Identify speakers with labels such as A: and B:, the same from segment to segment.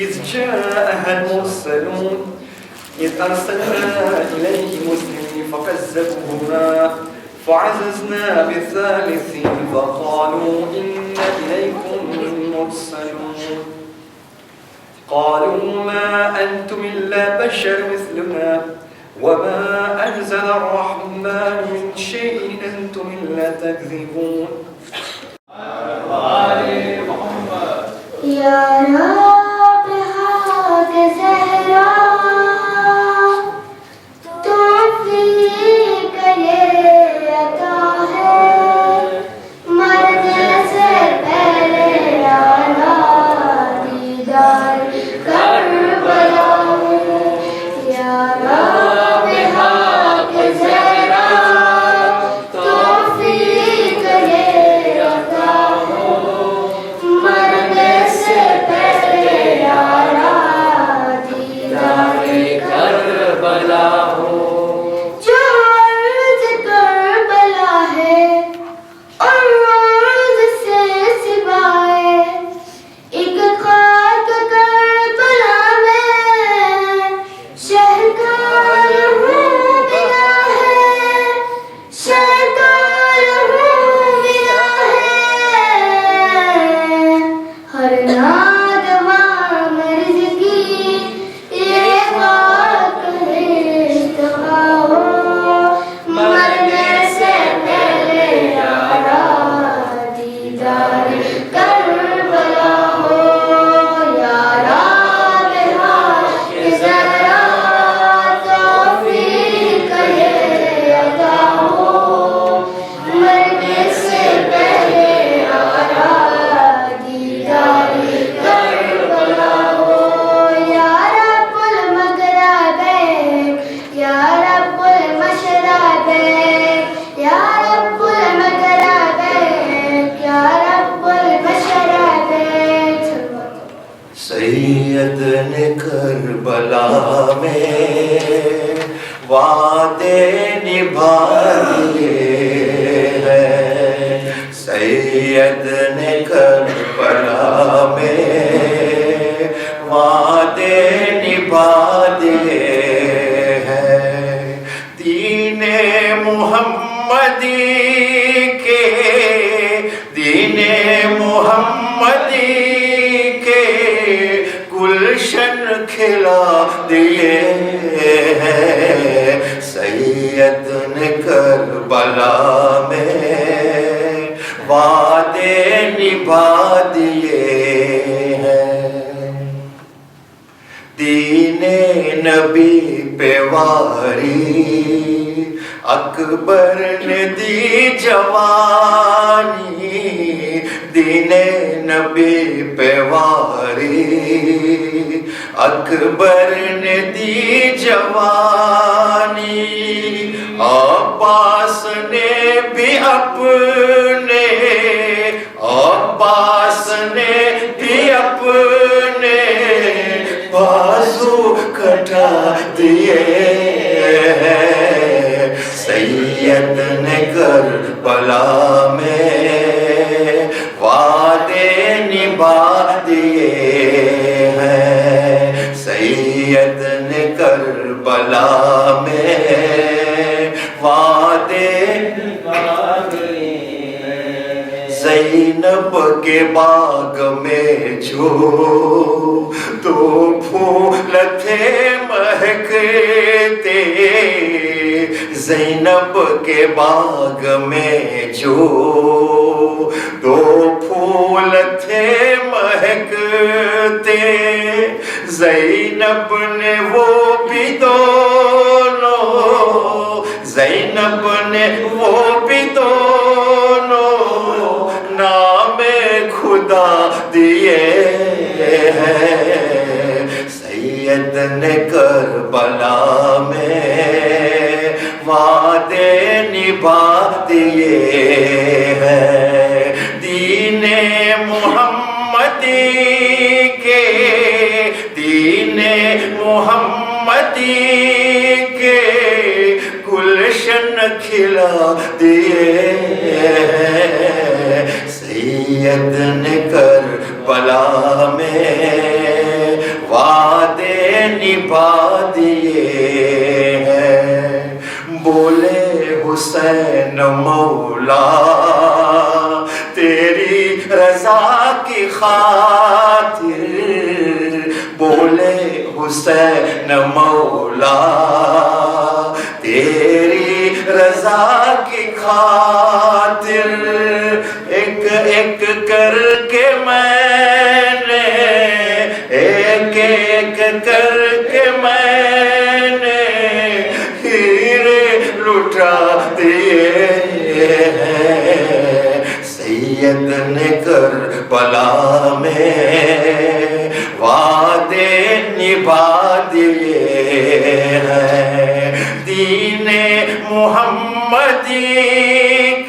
A: إذ جاءها المرسلون إذ أرسلنا إليهم اثنين فكذبوهما فعززنا بالثالث فقالوا إنا إليكم مرسلون قالوا ما أنتم إلا بشر مثلنا وما أنزل الرحمن من شيء أنتم إلا تكذبون.
B: يا رب هاك زهرا توفيق ये अता है मरने से पहले आना दीदार करबला या रब हाक ज़हरा तौफीक ये अता हो मरने से पहले आना दीदार करबला हो।
C: सैयद ने करबला में वादे निभा दिए हैं। सैयद ने करबला में वादे निभा दिए हैं। दीने मुहम्मदी के दीने मुहम्मदी गुलशन खिला दिए हैं। सैयद ने करबला में वादे निभा दिए हैं। दीने नबी पे वारी अकबर ने दी जवानी। दीने नबी पे वारी अकबर ने दी जवानी। अब्बास ने भी अपने अब्बास ने भी अपने बाजू कटा दिए हैं। सैयद ने करबला में वादे निभा दिए हैं। सैयद ने करबला में वादे निभा दिए। ज़ैनब के बाग में जो तो फूल थे महकते। ज़ैनब के बाग में जो दो फूल थे महकते। ज़ैनब ने वो भी दोनों ज़ैनब ने वो भी दोनों नामे खुदा दिए हैं। सैयद ने करबला में वादे निभा दिए हैं। दीने मुहम्मदी के दीने मुहम्मदी के गुलशन खिला दिए हैं। सैयद ने करबला में हुसैन मौला तेरी रजा की खातिर एक एक करके मैंने एक एक करके मैंने हीरे लुटा दिए हैं सैयद ने करबला में वादे निभा दिए हैं दीने मुहम्मदी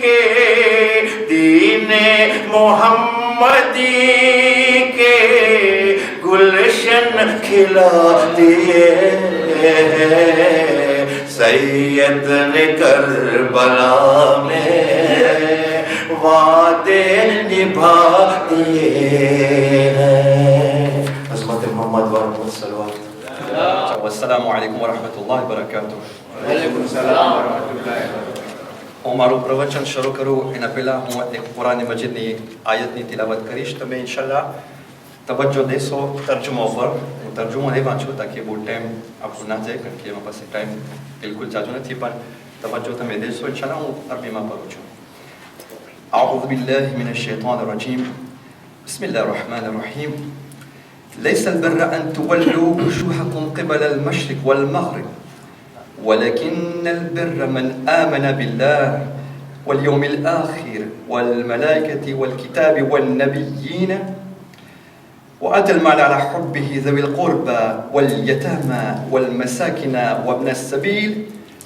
C: के दीने मुहम्मदी के गुलशन खिला दिए हैं सैयद ने करबला में वादे निभा दिए हैं अज़मत मोहम्मद व सल्लल्लाहु
D: अस्सलामु अलैकुम व रहमतुल्लाहि व बरकातुहू.
A: वालेकुम सलाम व रहमतुल्लाहि.
D: હું મારું પ્રવચન શરૂ કરું એના પહેલાં હું એક કુરાન મજીદની આયતની તિલાવત કરીશ. તમે ઇન્શાલ્લાહ તવજ્જો દેશો તર્જુમા ઉપર. હું તર્જુમો નહીં વાંચું તાકી બહુ ટાઈમ આપણું ના જાય કારણ કે એમાં પાસે ટાઈમ બિલકુલ જાજો નથી પણ તવજ્જો તમે દેશો ઇન્શાલ્લાહ. હું અરબીમાં કરું છું. أعوذ بالله من الشيطان الرجيم بسم الله الرحمن الرحيم ليس البر أن تولوا وجوهكم قبل المشرق والمغرب ولكن البر من آمن بالله واليوم الآخر والملائكة والكتاب والنبيين وآتى المال على حبه ذوي القربى واليتامى والمساكين وابن السبيل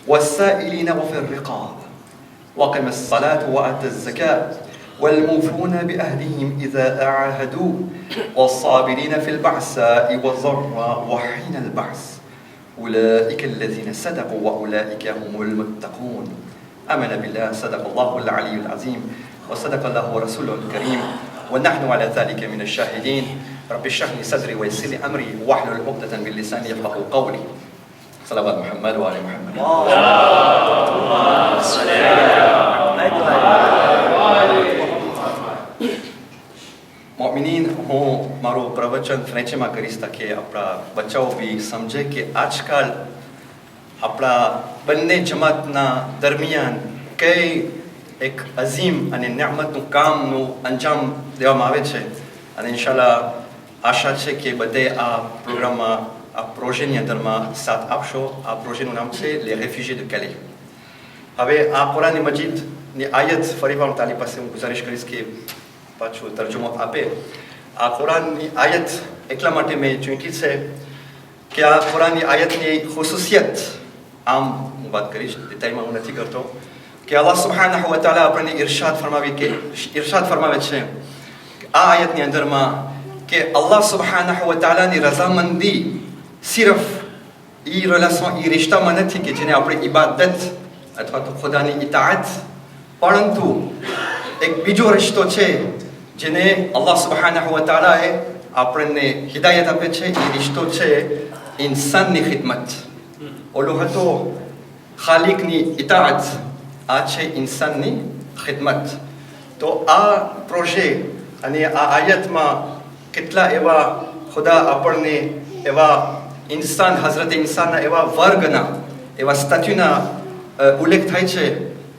D: والسائلين وفي الرقاب وأقم الصلاة وآتى الزكاة والموفون بأهلهم إذا عاهدوا والصابرين في البعثاء والضراء وحين البعث أولئك الذين صدقوا وأولئك هم المتقون. آمن بالله صدق الله العلي العظيم وصدق الله رسوله الكريم ونحن على ذلك من الشاهدين. رب اشرح لي صدري ويسر لي أمري واحلل عقدة من لساني يفقهوا قولي. صلوات محمد وآل محمد. મોમિનીન હું મારું પ્રવચન ફ્રેન્ચમાં કરીશ તાકે આપણા બચ્ચાઓ બી સમજે કે આજકાલ આપણા બંને જમાતના દરમિયાન કઈ એક અઝીમ અને નિયામતનું કામનું અંજામ દેવામાં આવે છે અને ઇન્શાલ્લાહ આશા છે કે બધે આ પ્રોગ્રામમાં આ પ્રોજેની અંદરમાં સાથ આપશો. આ પ્રોજેનું નામ છે Les Réfugiés de Calais. હવે આ કુરાન મજીદની આયત ફરીવાર હું તારી પાસે હું ગુજારિશ કરીશ કે પાછું તર્જુમો આપે. આ કુરાનની આયત એટલા માટે મેં ચૂંટી છે કે આ કુરાનની આયતની ખુસુસિયત આમ હું વાત કરીશ ડિટેલમાં હું નથી કરતો કે અલ્લાહ સુબ્હાનહુ વ તઆલા આપણને ઇરશાદ ફરમાવે છે આ આયતની અંદરમાં કે અલ્લાહ સુબ્હાનહુ વ તઆલાની રઝામંદી સિર્ફ એ રિલેશન એ રિશ્તામાં નથી કે જેને આપણે ઇબાદત અથવા તો ખુદાની ઇતાઅત પરંતુ એક બીજો રિશ્તો છે જેને અલ્લાહ સુબ્હાનહુ વ તઆલાએ આપણને હિદાયત આપે છે. એ રિશ્તો છે ઇન્સાનની ખિદમત. ઓલો હતો ખાલિકની ઇતાઅત, આ છે ઇન્સાનની ખિદમત. તો આ પ્રોજે અને આ આયતમાં કેટલા એવા ખુદા આપણને એવા ઇન્સાન હઝરત ઇન્સાનના એવા વર્ગના એવા સ્ટેચ્યુના ઉલ્લેખ થાય છે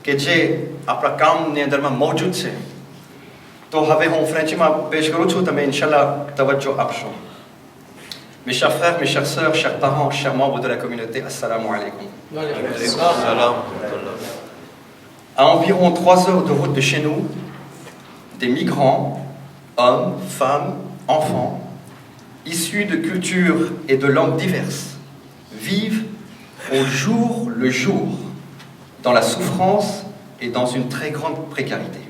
D: કે જે આપણા કામની અંદરમાં મૌજૂદ છે. તો હવે હું ફ્રેન્ચીમાં પેશ કરું છું. તમે ઇન્શાલ્લાહ તવજ્જો આપશો. Mes chers frères, mes chères sœurs, chers parents, chers membres de la communauté, assalamu alaikum. À environ 3 heures de route de chez nous, des migrants, hommes, femmes, enfants, issus de cultures et de langues diverses, vivent au jour le jour dans la souffrance et dans une très grande précarité.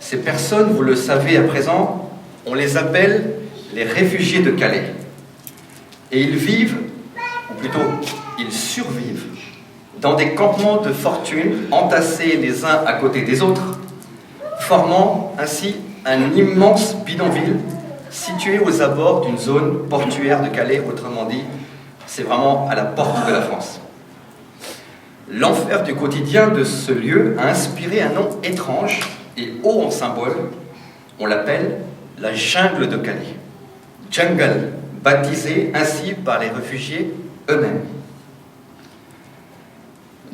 D: Ces personnes, vous le savez à présent, on les appelle les réfugiés de Calais. Et ils vivent, ou plutôt ils survivent, dans des campements de fortune entassés les uns à côté des autres, formant ainsi un immense bidonville situé aux abords d'une zone portuaire de Calais. Autrement dit, c'est vraiment à la porte de la France. L'enfer du quotidien de ce lieu a inspiré un nom étrange et haut en symbole. On l'appelle la jungle de Calais. Jungle baptisés ainsi par les réfugiés eux-mêmes.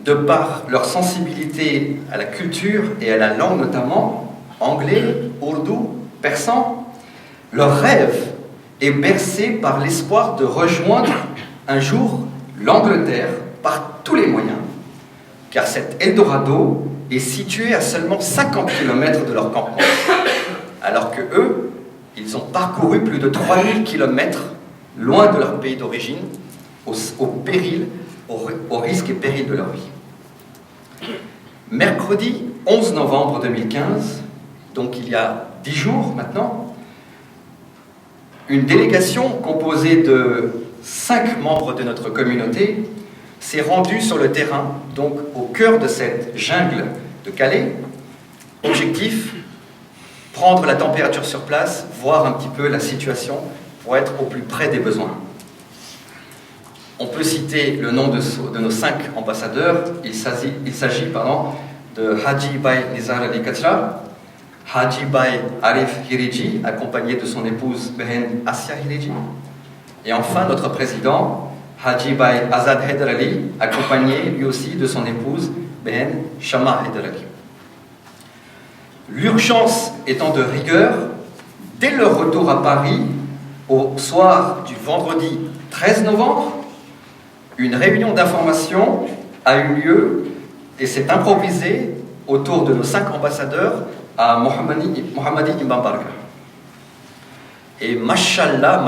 D: De par leur sensibilité à la culture et à la langue notamment, anglais, ourdou, persan, leur rêve est bercé par l'espoir de rejoindre un jour l'Angleterre par tous les moyens, car cet Eldorado est situé à seulement 50 km de leur campement, alors que eux, ils ont parcouru plus de 3000 km loin de leur pays d'origine, au risque et péril de leur vie. Mercredi 11 novembre 2015, donc il y a 10 jours maintenant, une délégation composée de 5 membres de notre communauté s'est rendue sur le terrain, donc au cœur de cette jungle de Calais. Objectif, prendre la température sur place, voir un petit peu la situation pour être au plus près des besoins. On peut citer le nom de nos 5 ambassadeurs. Il s'agit de Haji Bai Nizar Ali Katra, Haji Bai Arif Hiriji, accompagné de son épouse Behen Asia Hiriji, et enfin notre président, Haji Bai Azad Haider Ali, accompagné lui aussi de son épouse Behen Shama Haider Ali. L'urgence étant de rigueur, dès leur retour à Paris, au soir du vendredi 13 novembre, une réunion d'information a eu lieu et s'est improvisée autour de nos 5 ambassadeurs à Mohammadi Imam Barga. Et mashallah,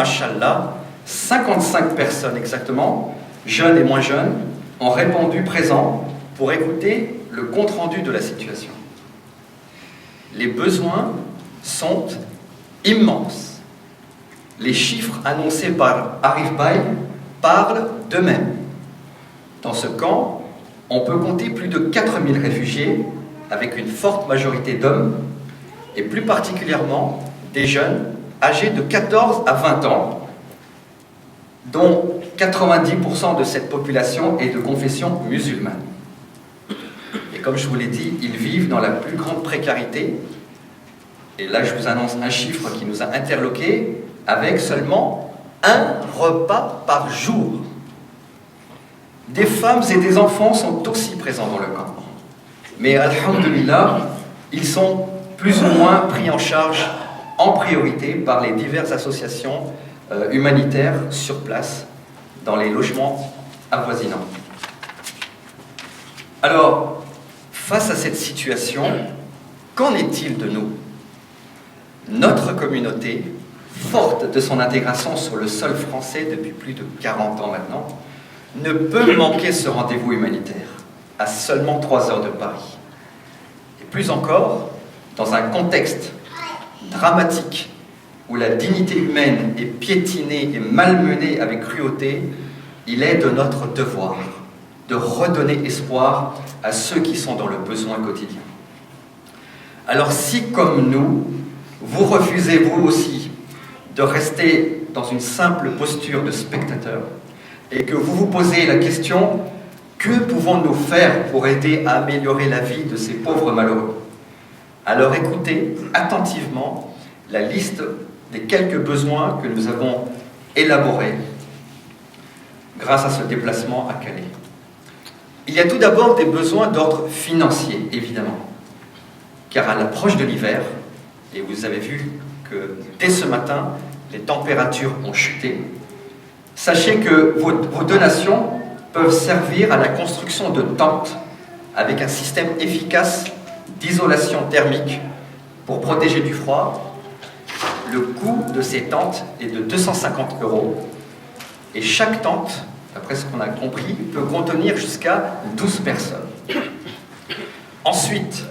D: 55 personnes exactement, jeunes et moins jeunes, ont répondu présents pour écouter le compte-rendu de la situation. Les besoins sont immenses. Les chiffres annoncés par Arif Bai parlent d'eux-mêmes. Dans ce camp, on peut compter plus de 4000 réfugiés, avec une forte majorité d'hommes, et plus particulièrement des jeunes âgés de 14 à 20 ans, dont 90% de cette population est de confession musulmane. Et comme je vous l'ai dit, ils vivent dans la plus grande précarité. Et là, je vous annonce un chiffre qui nous a interloqués, avec seulement un repas par jour. Des femmes et des enfants sont aussi présents dans le camp. Mais alhamdulillah, ils sont plus ou moins pris en charge en priorité par les diverses associations humanitaires sur place, dans les logements avoisinants. Alors, face à cette situation, qu'en est-il de nous? Notre communauté, forte de son intégration sur le sol français depuis plus de 40 ans maintenant, ne peut manquer ce rendez-vous humanitaire, à seulement 3 heures de Paris. Et plus encore, dans un contexte dramatique où la dignité humaine est piétinée et malmenée avec cruauté, il est de notre devoir de redonner espoir à ceux qui sont dans le besoin quotidien. Alors si, comme nous, vous refusez vous aussi de rester dans une simple posture de spectateur et que vous vous posez la question: que pouvons-nous faire pour aider à améliorer la vie de ces pauvres malheureux? Alors écoutez attentivement la liste des quelques besoins que nous avons élaborés grâce à ce déplacement à Calais. Il y a tout d'abord des besoins d'ordre financier, évidemment, car à l'approche de l'hiver, et vous avez vu que dès ce matin, les températures ont chuté, sachez que vos donations peuvent servir à la construction de tentes avec un système efficace d'isolation thermique pour protéger du froid. Le coût de ces tentes est de 250 € et chaque tente, d'après ce qu'on a compris, peut contenir jusqu'à 12 personnes. Ensuite,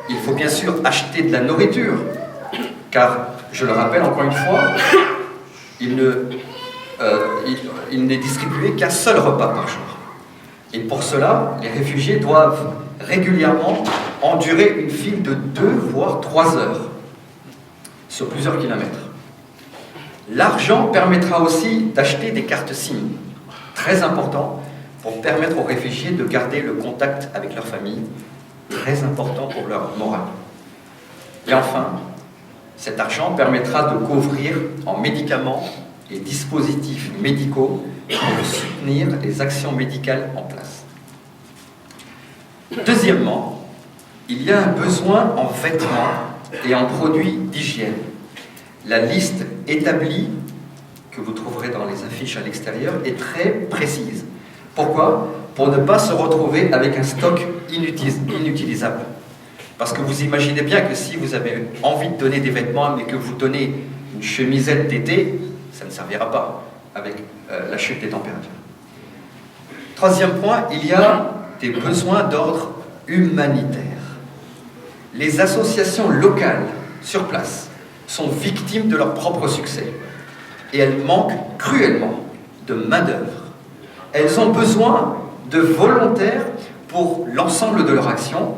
D: il faut bien sûr acheter de la nourriture, car, je le rappelle encore une fois, il n'est distribué qu'un seul repas par jour. Et pour cela, les réfugiés doivent régulièrement endurer une file de 2 voire 3 heures sur plusieurs kilomètres. L'argent permettra aussi d'acheter des cartes SIM, très important pour permettre aux réfugiés de garder le contact avec leur famille, très important pour leur morale. Et enfin, cet argent permettra de couvrir en médicaments et dispositifs médicaux pour soutenir les actions médicales en place. Deuxièmement, il y a un besoin en vêtements et en produits d'hygiène. La liste établie, que vous trouverez dans les affiches à l'extérieur, est très précise. Pourquoi ? Pour ne pas se retrouver avec un stock inutilisable. Parce que vous imaginez bien que si vous avez envie de donner des vêtements, mais que vous donnez une chemisette d'été, ça ne servira pas avec la chute des températures. Troisième point, il y a des besoins d'ordre humanitaire. Les associations locales sur place sont victimes de leur propre succès et elles manquent cruellement de main-d'œuvre. Elles ont besoin de volontaires pour l'ensemble de leur action,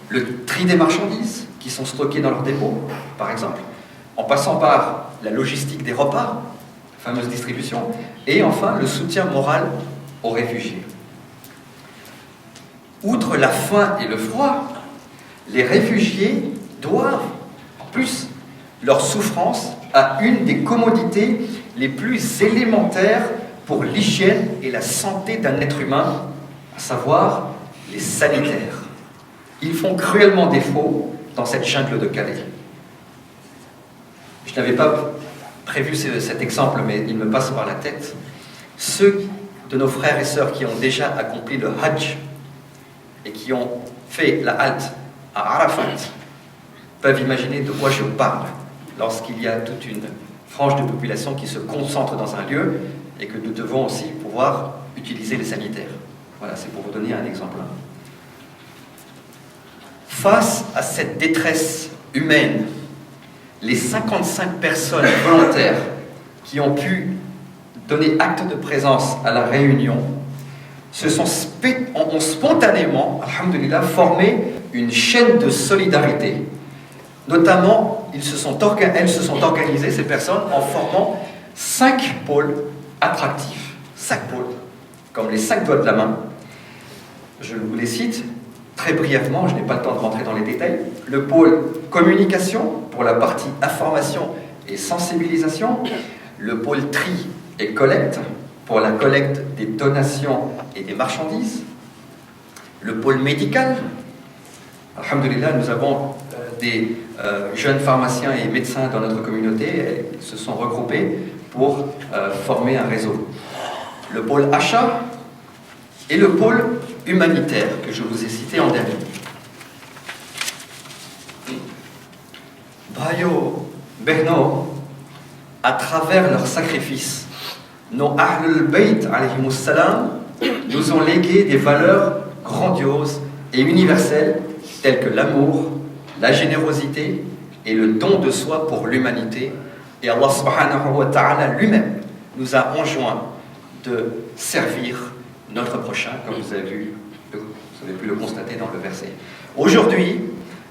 D: le tri des marchandises qui sont stockées dans leurs dépôts, par exemple, en passant par la logistique des repas, la fameuse distribution, et enfin le soutien moral aux réfugiés. Outre la faim et le froid, les réfugiés doivent, en plus, leur souffrance à une des commodités les plus élémentaires pour l'hygiène et la santé d'un être humain, à savoir les sanitaires. Ils font cruellement défaut dans cette jungle de Calais. Je n'avais pas prévu cet exemple, mais il me passe par la tête. Ceux de nos frères et sœurs qui ont déjà accompli le Hajj et qui ont fait la halte à Arafat peuvent imaginer de quoi je parle lorsqu'il y a toute une frange de population qui se concentre dans un lieu et que nous devons aussi pouvoir utiliser les sanitaires. Voilà, c'est pour vous donner un exemple. Face à cette détresse humaine, les 55 personnes volontaires qui ont pu donner acte de présence à la réunion ont spontanément, alhamdoulilah, formé une chaîne de solidarité. Notamment, elles se sont organisées, ces personnes, en formant 5 pôles attractifs. 5 pôles, comme les 5 doigts de la main. Je vous les cite très brièvement, je n'ai pas le temps de rentrer dans les détails. Le pôle communication, pour la partie information et sensibilisation. Le pôle tri et collecte, pour la collecte des donations et des marchandises. Le pôle médical. Alhamdulillah, nous avons des jeunes pharmaciens et médecins dans notre communauté. Ils se sont regroupés pour former un réseau. Le pôle achat et le pôle humanitaire que je vous ai cité en dernier. Brayo, Behno, à travers leur sacrifice, nos Ahlul Bayt alayhimus salam nous ont légué des valeurs grandioses et universelles telles que l'amour, la générosité et le don de soi pour l'humanité. Et Allah subhanahu wa ta'ala lui-même nous a enjoint de servir notre prochain, comme vous avez pu le constater dans le verset. Aujourd'hui,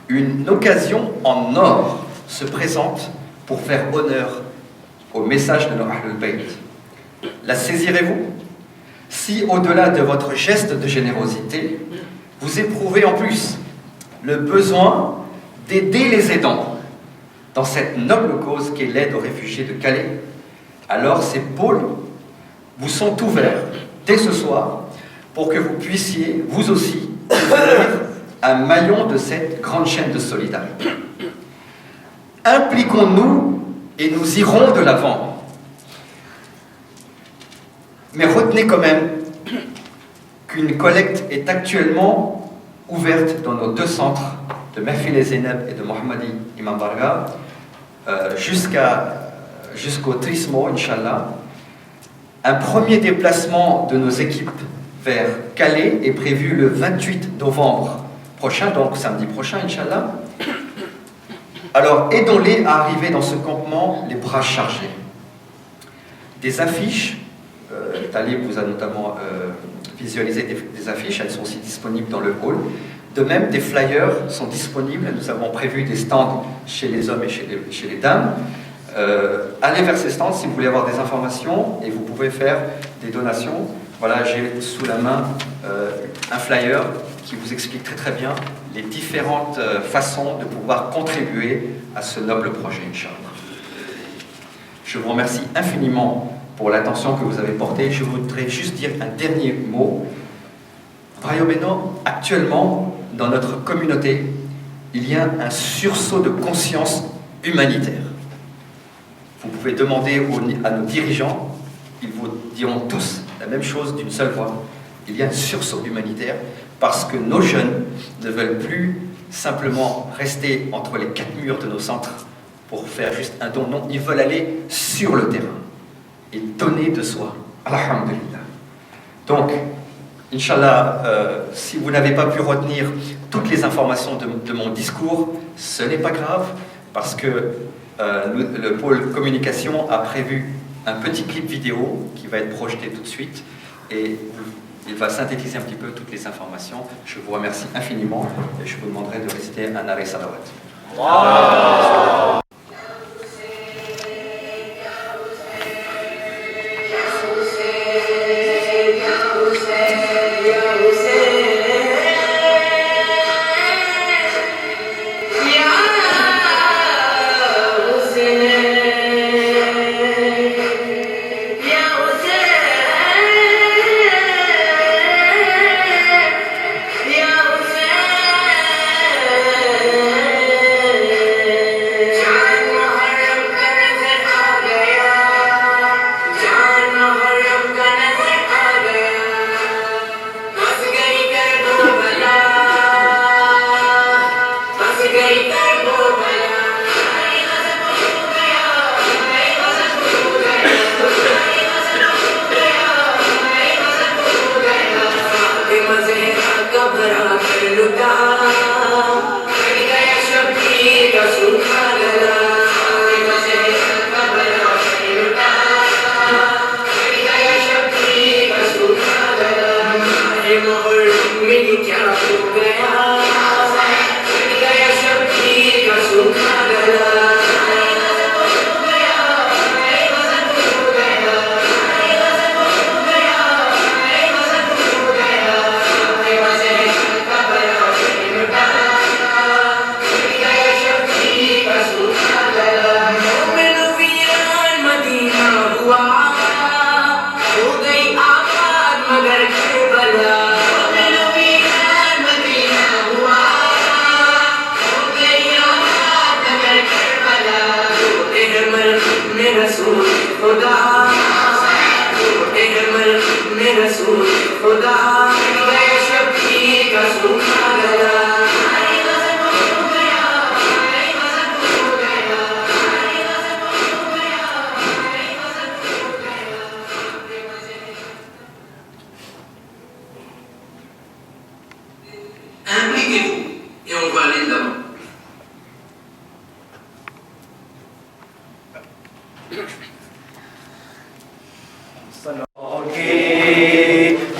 D: une occasion en or se présente pour faire honneur au message de nos Ahlul Bayt. La saisirez-vous? Si au-delà de votre geste de générosité, vous éprouvez en plus le besoin d'aider les aidants dans cette noble cause qu'est l'aide aux réfugiés de Calais, alors ces pôles vous sont ouverts dès ce soir pour que vous puissiez, vous aussi, devenir un maillon de cette grande chaîne de solidarité. Impliquons-nous et nous irons de l'avant. Mais retenez quand même qu'une collecte est actuellement ouverte dans nos 2 centres de Mahfil et Zainab et de Mohammadi Imam Barga jusqu'au Trismo, Inch'Allah. Un premier déplacement de nos équipes vers Calais est prévu le 28 novembre prochain, donc samedi prochain, Inch'Allah. Alors, aidons-les à arriver dans ce campement les bras chargés. Des affiches, Talib vous a notamment visualisé des affiches, elles sont aussi disponibles dans le hall. De même, des flyers sont disponibles, nous avons prévu des stands chez les hommes et chez les dames. Allez vers ces stands si vous voulez avoir des informations et vous pouvez faire des donations. Voilà, j'ai sous la main un flyer qui vous explique très très bien les différentes façons de pouvoir contribuer à ce noble projet, Inch'Allah. Je vous remercie infiniment pour l'attention que vous avez portée. Je voudrais juste dire un dernier mot. Brayo Beno, actuellement, dans notre communauté, il y a un sursaut de conscience humanitaire. Vous pouvez demander à nos dirigeants, ils vous diront tous la même chose d'une seule voix. Il y a un sursaut humanitaire parce que nos jeunes ne veulent plus simplement rester entre les 4 murs de nos centres pour faire juste un don. Non, ils veulent aller sur le terrain et donner de soi. Alhamdulillah. Donc, Inch'Allah, si vous n'avez pas pu retenir toutes les informations de mon discours, ce n'est pas grave, parce que le pôle communication a prévu un petit clip vidéo qui va être projeté tout de suite, et il va synthétiser un petit peu toutes les informations. Je vous remercie infiniment, et je vous demanderai de réciter un arrêt salawat. Wow.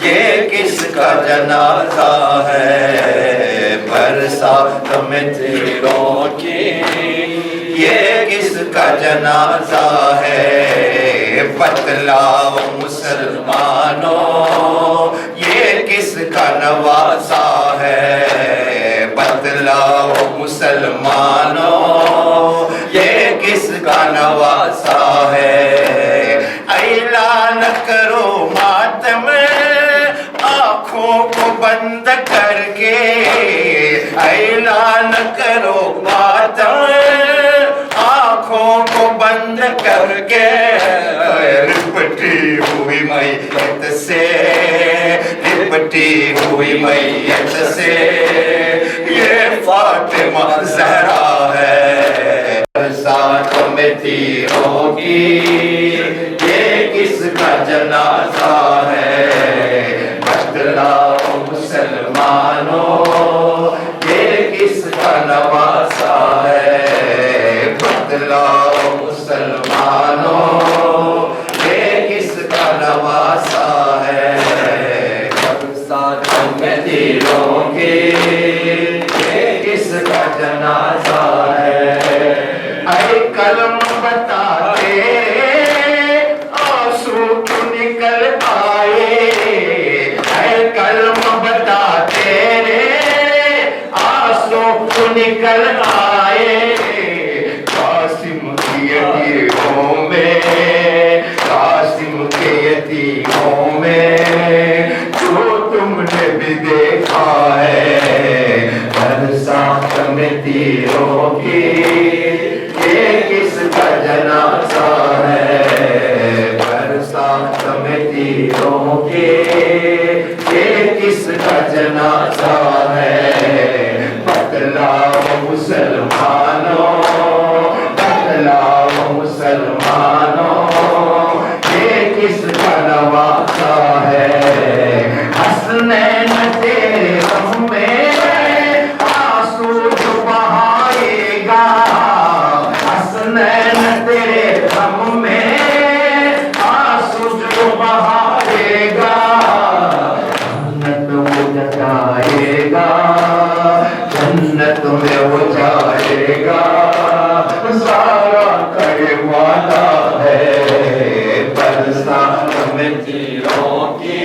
D: ये किसका जनाजा है बरसात में तेरों की, ये किसका जनाजा है बतलाओ मुसलमानों, ये किसका नवाजा है बतलाओ मुसलमानों, ये किसका नवाजा है। ऐलान करो मातम आँखों को बंद करके, ऐलान करो मातम आँखों को बंद करके, लिपटी हुई मैयत से, लिपटी हुई मैयत से ये फातिमा ज़हरा है साथ में तीरों की, किसका जनाजा है बतलाओ मुसलमानों, ये किसका नवासा है बतलाओ मुसलमानों, ये किसका नवासा है साथ में तीरों के, ये किसका जनाजा है। ऐ कलम बताते निकल आए, है कलम बताते आंसू निकल आए, कासिम की अकीदों में
C: तीरों के, ये किसका जनाजा है? बतलाओ मुसलमानों, बतलाओ मुसलमानों, ये किसका नवासा है? हसनैन तेरे गम में आंसू जो बहाएगा, हसनैन तेरे गम में आंसू जो बहाएगा, जन्नत वो जगाएगा, जन्नत में वो जाएगा, सारा करे वादा है बरसात में तीरों की,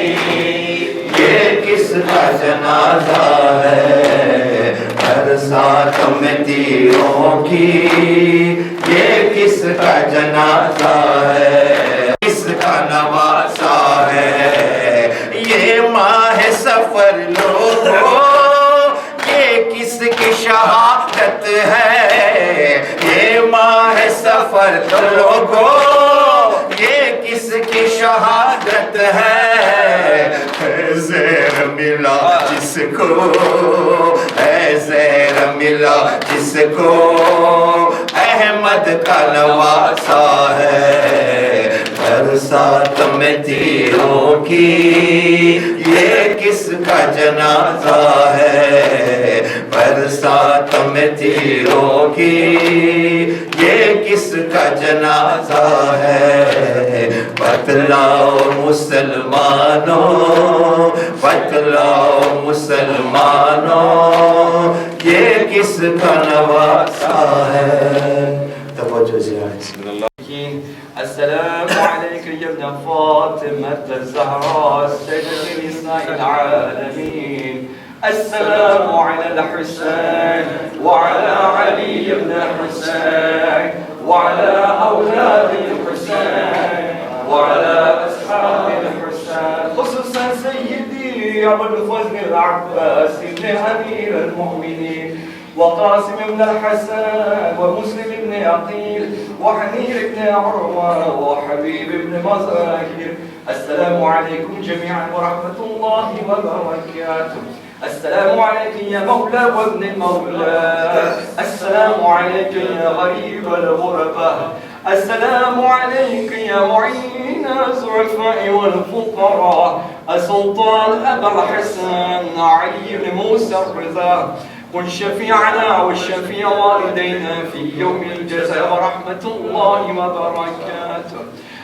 C: ये किसका जनाजा है? बरसात में तीरों की, ये किसका जनाजा है? किसका नवासा है? ये माह सफर लोगों, ये किसकी शहादत है? ये माह सफर लोगों, ये किसकी शहादत है? ज़ेर मिला जिसको, ज़ेर मिला जिसको, अहमद का नवासा है बरसात में तीरों की, ये किसका जनाजा है? बरसात में तीरों की, ये किसका जनाजा है? बतलाओ मुसलमानों, बतलाओ मुसलमानों, ये किसका नवासा है? तवज्जो ज़िया।
A: السلام عليك يا ابن فاطمة الزهراء سيدة نساء العالمين. السلام على الحسين وعلى علي بن الحسين وعلى أولاد الحسين وعلى أصحاب الحسين، خصوصا سيدي أبو الفضل العباس بن أمير المؤمنين، وقاسم بن الحسن ومسلم بن عقيل وحنير بن عروة وحبيب بن مزاهر. السلام عليكم جميعا ورحمة الله وبركاته. السلام عليك يا مولى وابن المولى، السلام عليك يا غريب الغرباء، السلام عليك يا معين الضعفاء والفقراء، السلطان أبا الحسن علي بن موسى الرضا، كن شفيعنا وشفيع والدينا في يوم الجزاء ورحمة الله وبركاته.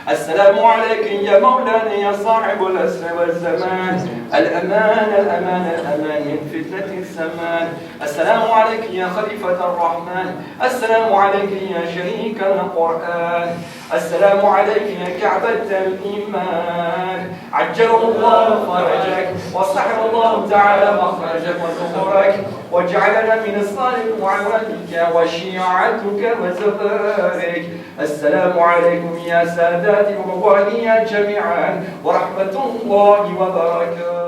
A: السلام عليك يا مولانا يا صاحب الأسر والزمان، الأمان الأمان الأمان من فتنة الزمان. السلام عليك يا خليفة الرحمن، السلام عليك يا شريك القرآن، السلام عليك يا كعبة الإيمان، عجل الله فرجك وصحب الله تعالى مخرجك وظهورك، واجعلنا من الصالح وعملك وشيعتك وزهرك. السلام عليكم يا ساداتي ومواليا جميعا ورحمة الله وبركاته.